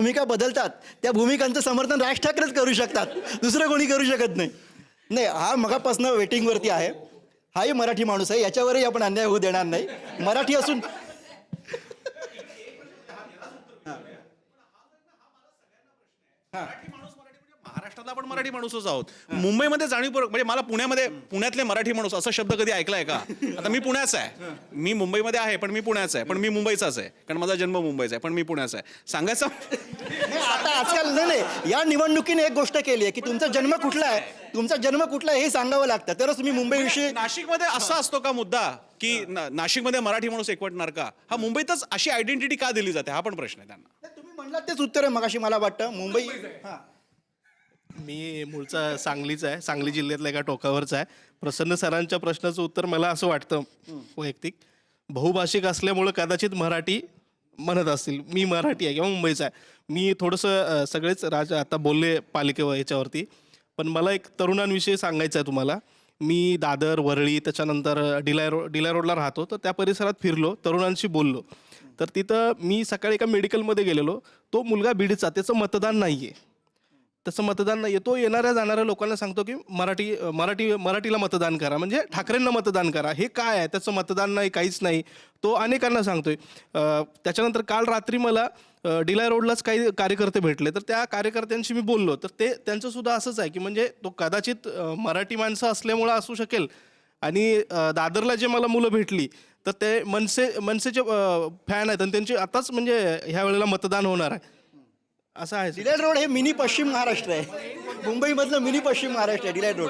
भूमिका बदलतात त्या भूमिकांचं समर्थन राज ठाकरेच करू शकतात, दुसरं कोणी करू शकत नाही. नाही, हा मगापासून वेटिंगवरती आहे. हाही मराठी माणूस आहे, याच्यावरही आपण अन्याय होऊ देणार नाही. मराठी असून महाराष्ट्रातला आपण मराठी माणूसच आहोत. मुंबईमध्ये जाणीवपूर्वक म्हणजे मला पुण्यातले मराठी माणूस असा शब्द कधी ऐकलाय का? आता मी पुण्याचा आहे, मी मुंबईमध्ये आहे पण मी पुण्याचा आहे, पण मी मुंबईचाच आहे कारण माझा जन्म मुंबईचा आहे, पण मी पुण्याचा आहे सांगायचं. नाही, आता आजकाल नाही, या निवडणुकीने एक गोष्ट केली आहे की तुमचा जन्म कुठला आहे हे सांगावं लागतं, तरच तुम्ही मुंबईविषयी. नाशिकमध्ये असा असतो का मुद्दा की नाशिकमध्ये मराठी माणूस एकवटणार का? हा मुंबईतच अशी आयडेंटिटी का दिली जाते हा पण प्रश्न आहे त्यांना. नाही, तुम्ही म्हणलात तेच उत्तर आहे मगाशी. मला वाटतं मुंबई. हां, मी मूळचा सांगलीचा आहे, सांगली जिल्ह्यातल्या एका टोकावरचा आहे. प्रसन्न सरांच्या प्रश्नाचं उत्तर मला असं वाटतं वैयक्तिक, बहुभाषिक असल्यामुळं कदाचित मराठी म्हणत असतील. मी मराठी आहे किंवा मुंबईचा आहे. मी थोडंसं सगळेच आता बोलले पालिकेवर याच्यावरती, पण मला एक तरुणांविषयी सांगायचं आहे तुम्हाला. मी दादर, वरळी, त्याच्यानंतर डिलाय रोडला राहतो, तर त्या परिसरात फिरलो, तरुणांशी बोललो. तर तिथं मी सकाळी एका मेडिकलमध्ये गेलेलो. तो मुलगा बीडचा, त्याचं मतदान नाही आहे, तसं मतदान नाही आहे. तो येणाऱ्या जाणाऱ्या लोकांना सांगतो की मराठीला मतदान करा, म्हणजे ठाकरेंना मतदान करा. हे काय आहे? त्याचं मतदान नाही, काहीच नाही. तो अनेकांना सांगतोय. त्याच्यानंतर काल रात्री मला डिलाय रोडलाच काही कार्यकर्ते भेटले, तर त्या कार्यकर्त्यांशी मी बोललो. तर त्यांचं सुद्धा असंच आहे की म्हणजे तो कदाचित मराठी माणसं असल्यामुळं असू शकेल. आणि दादरला जे मला मुलं भेटली तर ते मनसेचे फॅन आहेत आणि त्यांचे आताच म्हणजे ह्या वेळेला मतदान होणार आहे, असं आहे. डिलाईट रोड हे मिनी पश्चिम महाराष्ट्र आहे. मुंबईमधलं मिनी पश्चिम महाराष्ट्र आहे डिलाईट रोड.